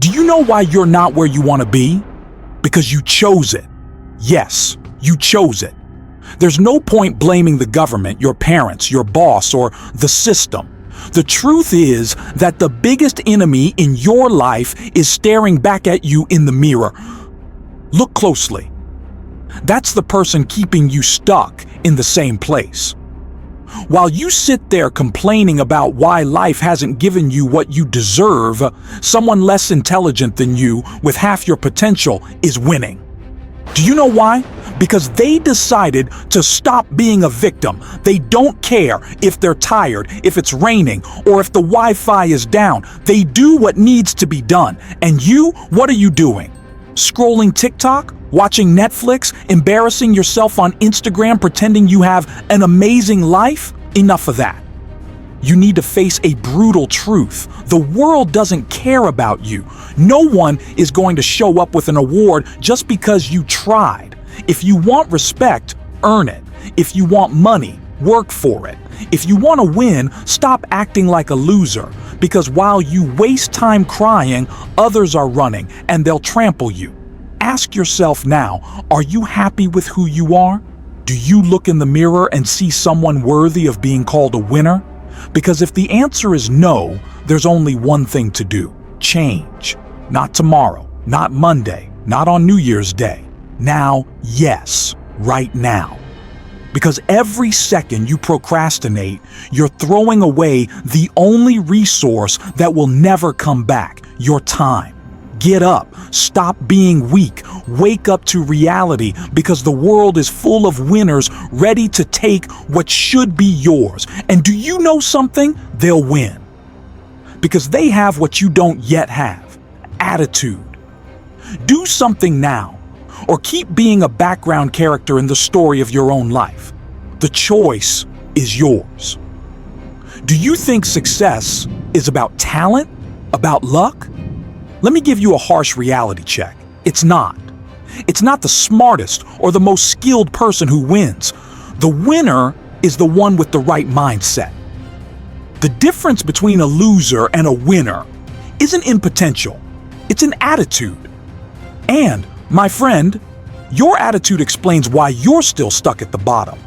Do you know why you're not where you want to be? Because you chose it. Yes, you chose it. There's no point blaming the government, your parents, your boss, or the system. The truth is that the biggest enemy in your life is staring back at you in the mirror. Look closely. That's the person keeping you stuck in the same place. While you sit there complaining about why life hasn't given you what you deserve, someone less intelligent than you with half your potential is winning. Do you know why? Because they decided to stop being a victim. They don't care if they're tired, if it's raining, or if the Wi-Fi is down. They do what needs to be done. And you, what are you doing? Scrolling TikTok? Watching Netflix? Embarrassing yourself on Instagram pretending you have an amazing life? Enough of that. You need to face a brutal truth. The world doesn't care about you. No one is going to show up with an award just because you tried. If you want respect, earn it. If you want money, work for it. If you want to win, stop acting like a loser. Because while you waste time crying, others are running and they'll trample you. Ask yourself now, are you happy with who you are? Do you look in the mirror and see someone worthy of being called a winner? Because if the answer is no, there's only one thing to do. Change. Not tomorrow, not Monday, not on New Year's Day. Now, yes, right now. Because every second you procrastinate, you're throwing away the only resource that will never come back, your time. Get up, stop being weak, wake up to reality because the world is full of winners ready to take what should be yours. And do you know something? They'll win. Because they have what you don't yet have, attitude. Do something now, or keep being a background character in the story of your own life. The choice is yours. Do you think success is about talent, about luck? Let me give you a harsh reality check. It's not. It's not the smartest or the most skilled person who wins. The winner is the one with the right mindset. The difference between a loser and a winner isn't in potential. It's an attitude. And, my friend, your attitude explains why you're still stuck at the bottom.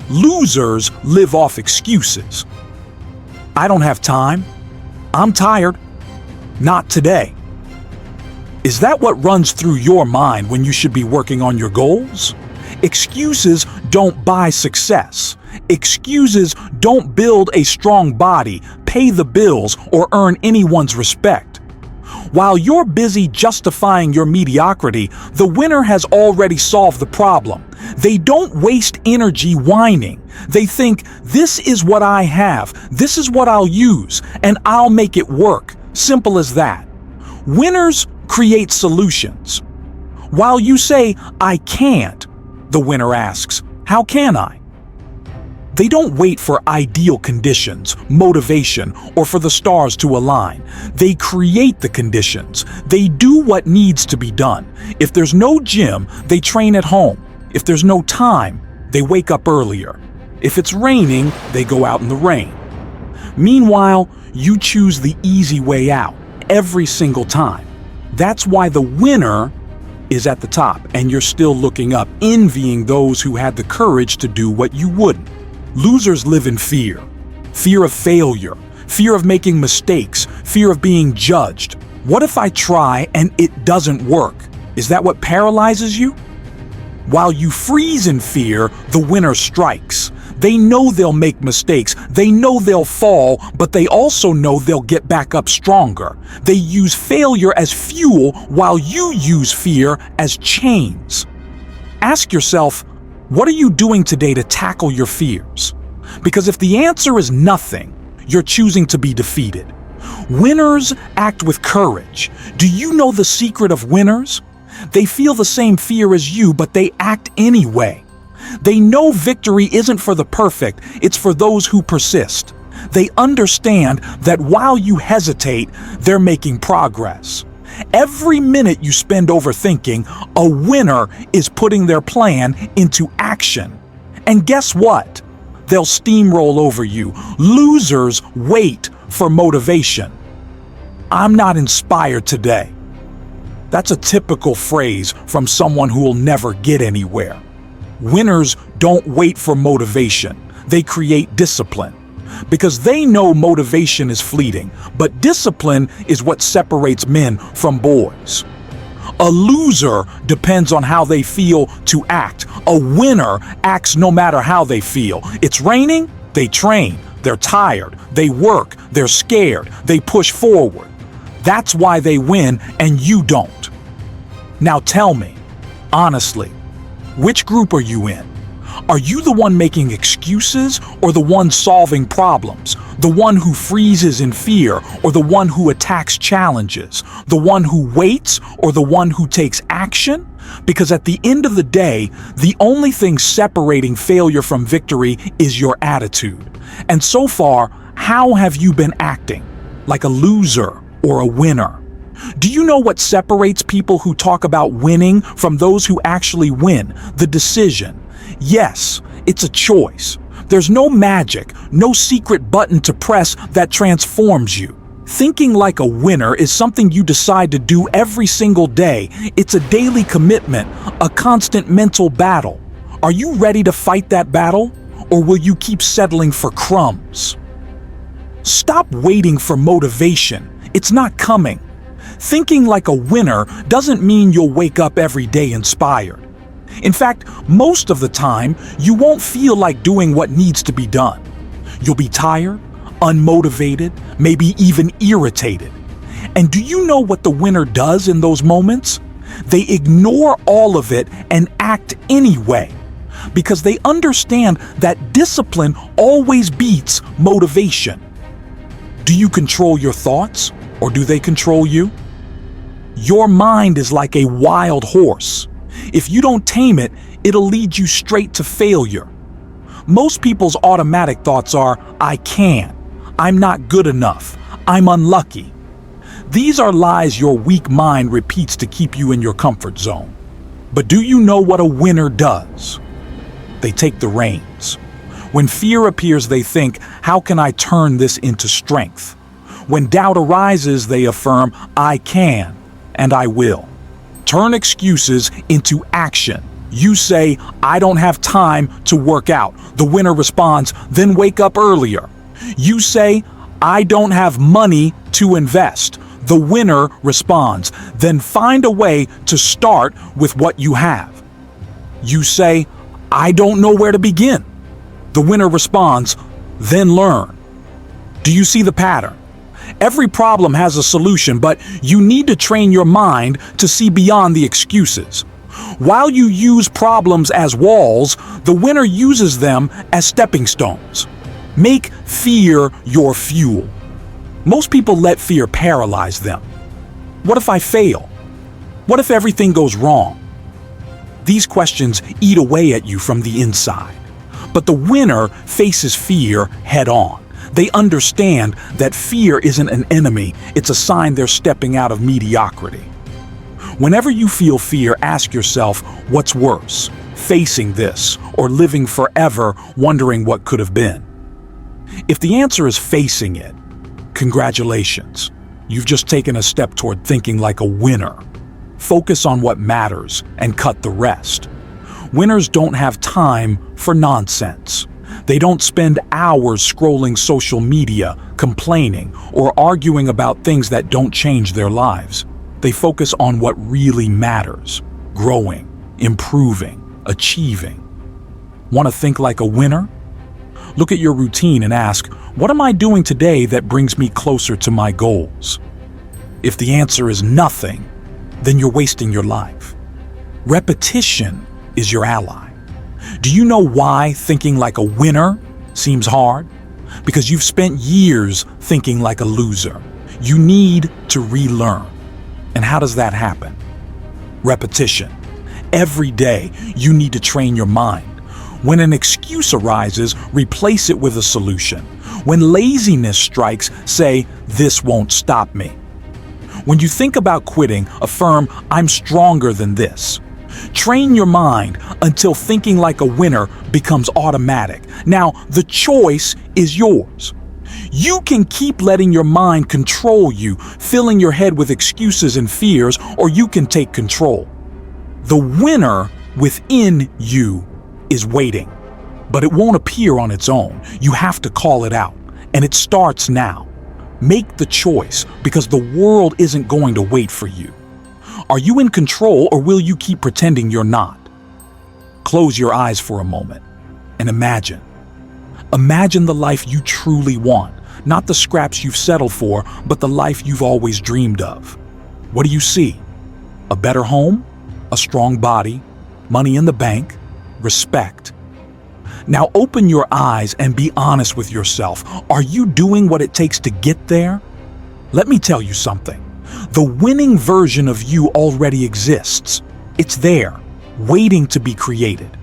Losers live off excuses. I don't have time. I'm tired. Not today. Is that what runs through your mind when you should be working on your goals? Excuses don't buy success. Excuses don't build a strong body, pay the bills, or earn anyone's respect. While you're busy justifying your mediocrity, the winner has already solved the problem. They don't waste energy whining. They think, this is what I have, this is what I'll use, and I'll make it work. Simple as that. Winners create solutions. While you say, I can't, the winner asks, how can I? They don't wait for ideal conditions, motivation, or for the stars to align. They create the conditions. They do what needs to be done. If there's no gym, they train at home. If there's no time, they wake up earlier. If it's raining, they go out in the rain. Meanwhile, you choose the easy way out every single time. That's why the winner is at the top and you're still looking up, envying those who had the courage to do what you wouldn't. Losers live in fear. Fear of failure, fear of making mistakes, fear of being judged. What if I try and it doesn't work? Is that what paralyzes you? While you freeze in fear, the winner strikes. They know they'll make mistakes, they know they'll fall, but they also know they'll get back up stronger. They use failure as fuel while you use fear as chains. Ask yourself, what are you doing today to tackle your fears? Because if the answer is nothing, you're choosing to be defeated. Winners act with courage. Do you know the secret of winners? They feel the same fear as you, but they act anyway. They know victory isn't for the perfect, it's for those who persist. They understand that while you hesitate, they're making progress. Every minute you spend overthinking, a winner is putting their plan into action. And guess what? They'll steamroll over you. Losers wait for motivation. I'm not inspired today. That's a typical phrase from someone who will never get anywhere. Winners don't wait for motivation. They create discipline. Because they know motivation is fleeting, but discipline is what separates men from boys. A loser depends on how they feel to act. A winner acts no matter how they feel. It's raining, they train. They're tired, they work, they're scared, they push forward. That's why they win and you don't. Now tell me, honestly, which group are you in? Are you the one making excuses or the one solving problems? The one who freezes in fear or the one who attacks challenges? The one who waits or the one who takes action? Because at the end of the day, the only thing separating failure from victory is your attitude. And so far, how have you been acting? Like a loser or a winner? Do you know what separates people who talk about winning from those who actually win? The decision. Yes, it's a choice. There's no magic, no secret button to press that transforms you. Thinking like a winner is something you decide to do every single day. It's a daily commitment, a constant mental battle. Are you ready to fight that battle? Or will you keep settling for crumbs? Stop waiting for motivation. It's not coming. Thinking like a winner doesn't mean you'll wake up every day inspired. In fact, most of the time, you won't feel like doing what needs to be done. You'll be tired, unmotivated, maybe even irritated. And do you know what the winner does in those moments? They ignore all of it and act anyway, because they understand that discipline always beats motivation. Do you control your thoughts, or do they control you? Your mind is like a wild horse. If you don't tame it, it'll lead you straight to failure. Most people's automatic thoughts are, I can't, I'm not good enough, I'm unlucky. These are lies your weak mind repeats to keep you in your comfort zone. But do you know what a winner does? They take the reins. When fear appears, they think, how can I turn this into strength? When doubt arises, they affirm, I can and I will. Turn excuses into action. You say, I don't have time to work out. The winner responds, then wake up earlier. You say, I don't have money to invest. The winner responds, then find a way to start with what you have. You say, I don't know where to begin. The winner responds, then learn. Do you see the pattern? Every problem has a solution, but you need to train your mind to see beyond the excuses. While you use problems as walls, the winner uses them as stepping stones. Make fear your fuel. Most people let fear paralyze them. What if I fail? What if everything goes wrong? These questions eat away at you from the inside. But the winner faces fear head on. They understand that fear isn't an enemy, it's a sign they're stepping out of mediocrity. Whenever you feel fear, ask yourself, what's worse, facing this or living forever wondering what could have been? If the answer is facing it, congratulations. You've just taken a step toward thinking like a winner. Focus on what matters and cut the rest. Winners don't have time for nonsense. They don't spend hours scrolling social media, complaining, or arguing about things that don't change their lives. They focus on what really matters: growing, improving, achieving. Want to think like a winner? Look at your routine and ask, what am I doing today that brings me closer to my goals? If the answer is nothing, then you're wasting your life. Repetition is your ally. Do you know why thinking like a winner seems hard? Because you've spent years thinking like a loser. You need to relearn. And how does that happen? Repetition. Every day, you need to train your mind. When an excuse arises, replace it with a solution. When laziness strikes, say, this won't stop me. When you think about quitting, affirm, I'm stronger than this. Train your mind until thinking like a winner becomes automatic. Now, the choice is yours. You can keep letting your mind control you, filling your head with excuses and fears, or you can take control. The winner within you is waiting, but it won't appear on its own. You have to call it out, and it starts now. Make the choice, because the world isn't going to wait for you. Are you in control, or will you keep pretending you're not? Close your eyes for a moment and imagine. Imagine the life you truly want, not the scraps you've settled for, but the life you've always dreamed of. What do you see? A better home? A strong body? Money in the bank? Respect? Now open your eyes and be honest with yourself. Are you doing what it takes to get there? Let me tell you something. The winning version of you already exists. It's there, waiting to be created.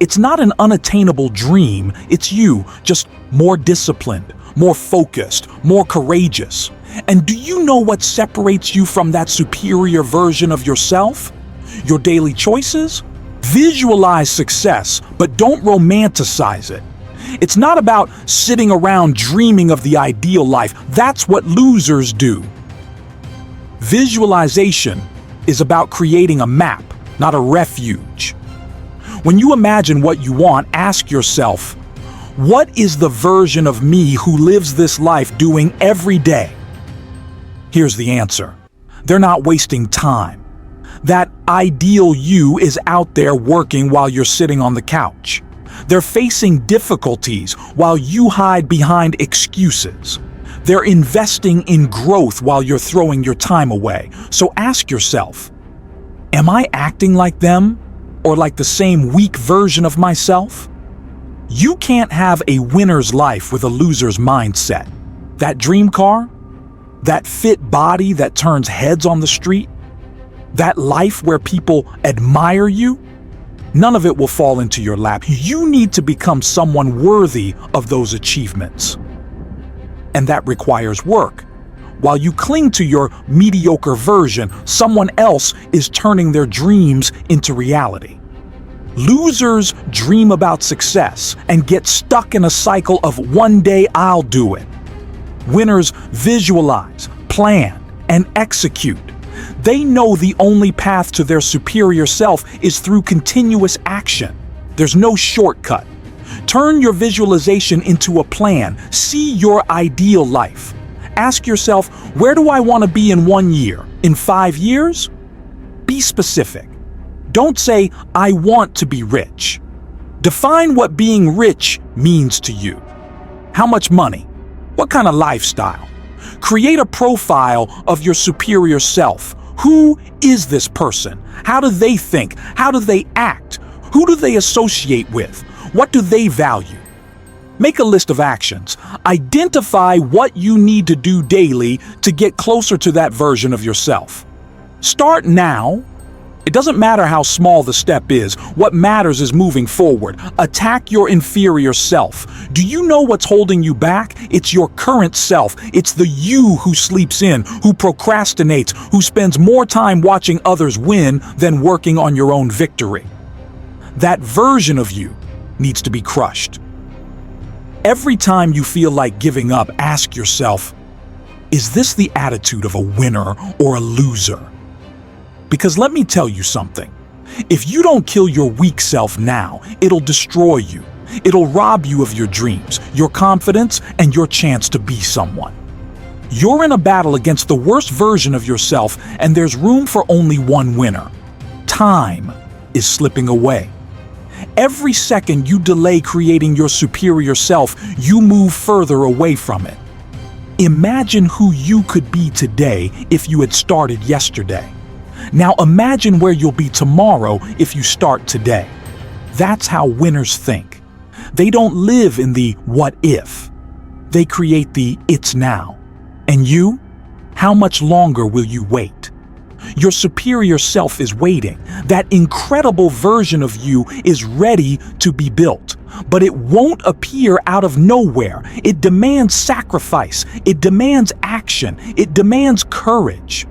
It's not an unattainable dream, it's you, just more disciplined, more focused, more courageous. And do you know what separates you from that superior version of yourself? Your daily choices? Visualize success, but don't romanticize it. It's not about sitting around dreaming of the ideal life. That's what losers do. Visualization is about creating a map, not a refuge. When you imagine what you want, ask yourself, what is the version of me who lives this life doing every day? Here's the answer. They're not wasting time. That ideal you is out there working while you're sitting on the couch. They're facing difficulties while you hide behind excuses. They're investing in growth while you're throwing your time away. So ask yourself, am I acting like them or like the same weak version of myself? You can't have a winner's life with a loser's mindset. That dream car? That fit body that turns heads on the street? That life where people admire you? None of it will fall into your lap. You need to become someone worthy of those achievements. And that requires work. While you cling to your mediocre version, someone else is turning their dreams into reality. Losers dream about success and get stuck in a cycle of one day I'll do it. Winners visualize, plan, and execute. They know the only path to their superior self is through continuous action. There's no shortcut. Turn your visualization into a plan. See your ideal life. Ask yourself, where do I want to be in 1 year? In 5 years? Be specific. Don't say, I want to be rich. Define what being rich means to you. How much money? What kind of lifestyle? Create a profile of your superior self. Who is this person? How do they think? How do they act? Who do they associate with? What do they value? Make a list of actions. Identify what you need to do daily to get closer to that version of yourself. Start now. It doesn't matter how small the step is. What matters is moving forward. Attack your inferior self. Do you know what's holding you back? It's your current self. It's the you who sleeps in, who procrastinates, who spends more time watching others win than working on your own victory. That version of you needs to be crushed. Every time you feel like giving up, ask yourself, is this the attitude of a winner or a loser? Because let me tell you something. If you don't kill your weak self now, it'll destroy you. It'll rob you of your dreams, your confidence, and your chance to be someone. You're in a battle against the worst version of yourself, and there's room for only one winner. Time is slipping away. Every second you delay creating your superior self, you move further away from it. Imagine who you could be today if you had started yesterday. Now imagine where you'll be tomorrow if you start today. That's how winners think. They don't live in the what if. They create the it's now. And you? How much longer will you wait? Your superior self is waiting. That incredible version of you is ready to be built. But it won't appear out of nowhere. It demands sacrifice. It demands action. It demands courage.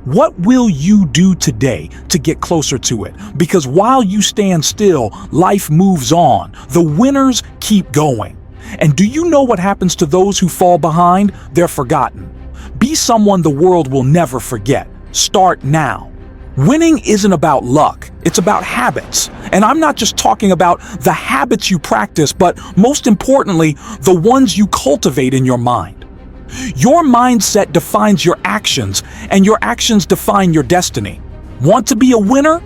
What will you do today to get closer to it? Because while you stand still, life moves on. The winners keep going. And do you know what happens to those who fall behind? They're forgotten. Be someone the world will never forget. Start now. Winning isn't about luck, it's about habits. And I'm not just talking about the habits you practice, but most importantly, the ones you cultivate in your mind. Your mindset defines your actions, and your actions define your destiny. Want to be a winner?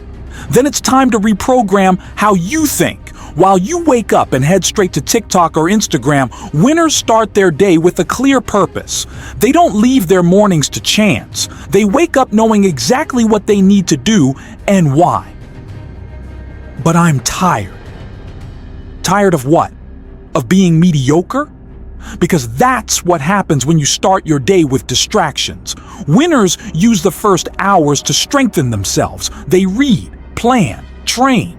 Then it's time to reprogram how you think. While you wake up and head straight to TikTok or Instagram, winners start their day with a clear purpose. They don't leave their mornings to chance. They wake up knowing exactly what they need to do and why. But I'm tired. Tired of what? Of being mediocre? Because that's what happens when you start your day with distractions. Winners use the first hours to strengthen themselves. They read, plan, train.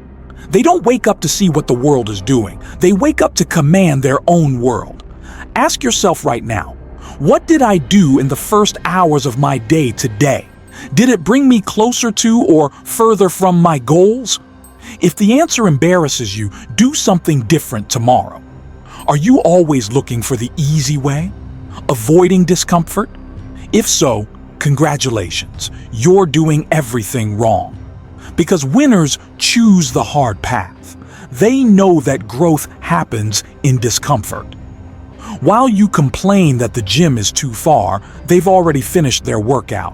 They don't wake up to see what the world is doing. They wake up to command their own world. Ask yourself right now, what did I do in the first hours of my day today? Did it bring me closer to or further from my goals? If the answer embarrasses you, do something different tomorrow. Are you always looking for the easy way? Avoiding discomfort? If so, congratulations, you're doing everything wrong. Because winners choose the hard path. They know that growth happens in discomfort. While you complain that the gym is too far, they've already finished their workout.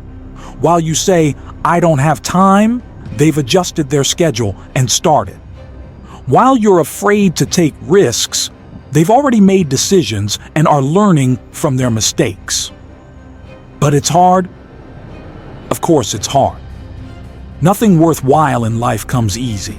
While you say, "I don't have time," they've adjusted their schedule and started. While you're afraid to take risks, they've already made decisions and are learning from their mistakes. But it's hard? Of course it's hard. Nothing worthwhile in life comes easy.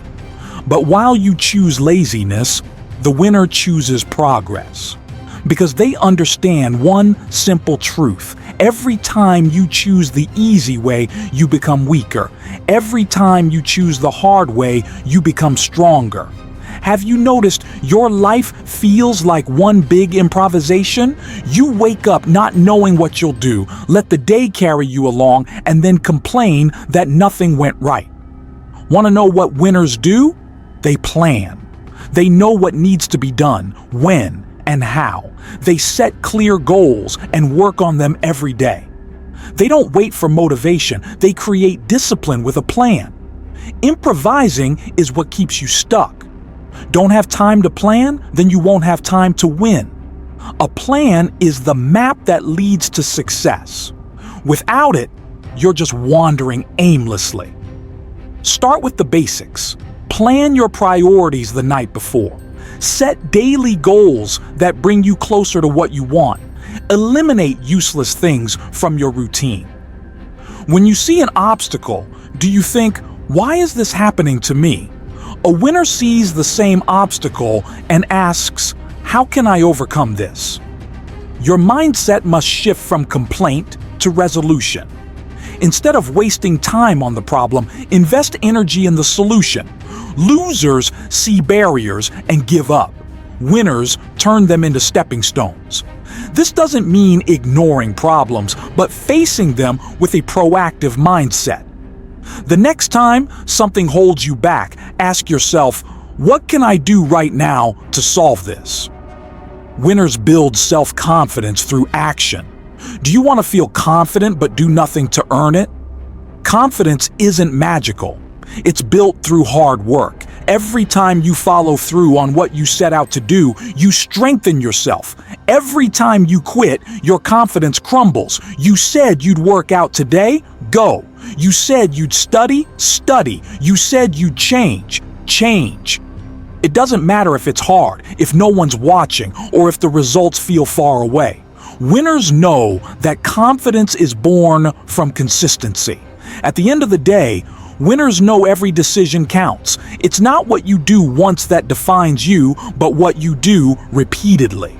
But while you choose laziness, the winner chooses progress. Because they understand one simple truth. Every time you choose the easy way, you become weaker. Every time you choose the hard way, you become stronger. Have you noticed your life feels like one big improvisation? You wake up not knowing what you'll do, let the day carry you along, and then complain that nothing went right. Want to know what winners do? They plan. They know what needs to be done, when, and how. They set clear goals and work on them every day. They don't wait for motivation, they create discipline with a plan. Improvising is what keeps you stuck. Don't have time to plan? Then you won't have time to win. A plan is the map that leads to success. Without it, you're just wandering aimlessly. Start with the basics. Plan your priorities the night before. Set daily goals that bring you closer to what you want. Eliminate useless things from your routine. When you see an obstacle, do you think, "Why is this happening to me?" A winner sees the same obstacle and asks, "How can I overcome this?" Your mindset must shift from complaint to resolution. Instead of wasting time on the problem, invest energy in the solution. Losers see barriers and give up. Winners turn them into stepping stones. This doesn't mean ignoring problems, but facing them with a proactive mindset. The next time something holds you back, ask yourself, what can I do right now to solve this? Winners build self-confidence through action. Do you want to feel confident but do nothing to earn it? Confidence isn't magical. It's built through hard work. Every time you follow through on what you set out to do, you strengthen yourself. Every time you quit, your confidence crumbles. You said you'd work out today? Go. You said you'd study? Study. You said you'd change? Change. It doesn't matter if it's hard, if no one's watching, or if the results feel far away. Winners know that confidence is born from consistency. At the end of the day, winners know every decision counts. It's not what you do once that defines you, but what you do repeatedly.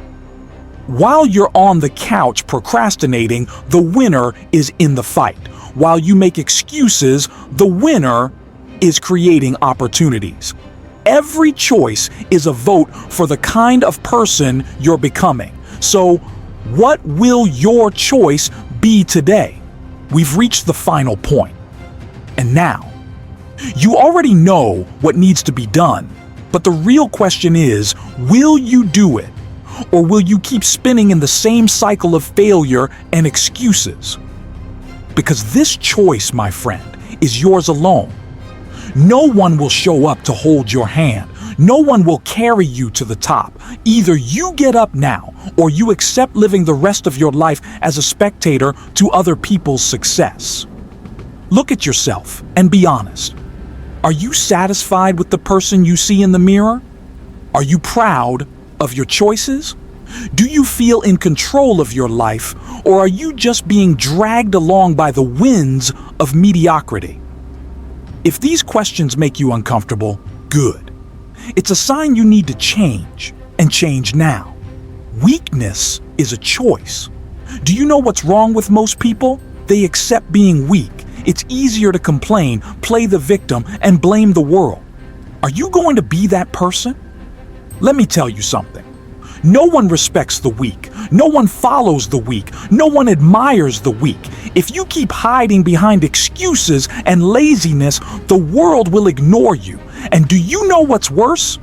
While you're on the couch procrastinating, the winner is in the fight. While you make excuses, the winner is creating opportunities. Every choice is a vote for the kind of person you're becoming. So, what will your choice be today? We've reached the final point. And now, you already know what needs to be done, but the real question is, will you do it? Or will you keep spinning in the same cycle of failure and excuses? Because this choice, my friend, is yours alone. No one will show up to hold your hand. No one will carry you to the top. Either you get up now, or you accept living the rest of your life as a spectator to other people's success. Look at yourself and be honest. Are you satisfied with the person you see in the mirror? Are you proud of your choices? Do you feel in control of your life, or are you just being dragged along by the winds of mediocrity? If these questions make you uncomfortable, good. It's a sign you need to change, and change now. Weakness is a choice. Do you know what's wrong with most people? They accept being weak. It's easier to complain, play the victim, and blame the world. Are you going to be that person? Let me tell you something. No one respects the weak. No one follows the weak. No one admires the weak. If you keep hiding behind excuses and laziness, the world will ignore you. And do you know what's worse?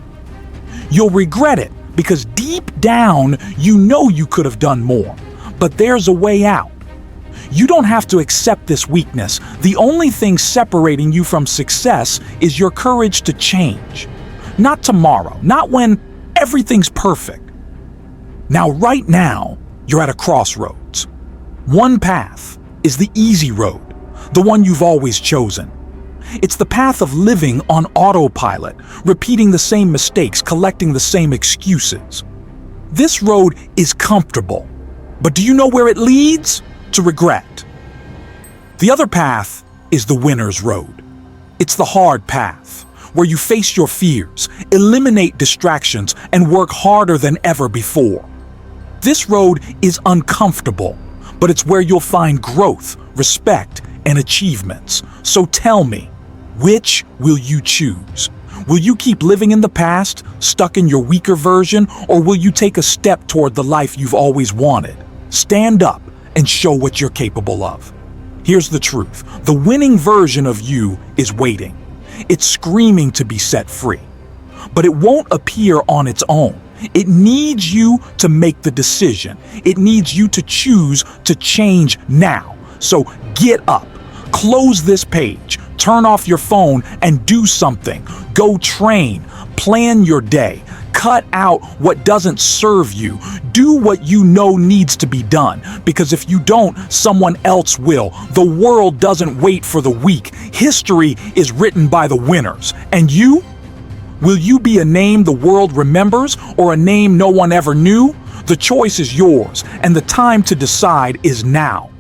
You'll regret it, because deep down, you know you could have done more. But there's a way out. You don't have to accept this weakness. The only thing separating you from success is your courage to change. Not tomorrow, not when everything's perfect. Now, right now, you're at a crossroads. One path is the easy road, the one you've always chosen. It's the path of living on autopilot, repeating the same mistakes, collecting the same excuses. This road is comfortable, but do you know where it leads? To regret. The other path is the winner's road. It's the hard path, where you face your fears, eliminate distractions, and work harder than ever before. This road is uncomfortable, but it's where you'll find growth, respect, and achievements. So tell me, which will you choose? Will you keep living in the past, stuck in your weaker version, or will you take a step toward the life you've always wanted? Stand up and show what you're capable of. Here's the truth. The winning version of you is waiting. It's screaming to be set free. But it won't appear on its own. It needs you to make the decision. It needs you to choose to change now. So get up, close this page, turn off your phone and do something. Go train, plan your day, cut out what doesn't serve you. Do what you know needs to be done, because if you don't, someone else will. The world doesn't wait for the weak. History is written by the winners. And you? Will you be a name the world remembers, or a name no one ever knew? The choice is yours, and the time to decide is now.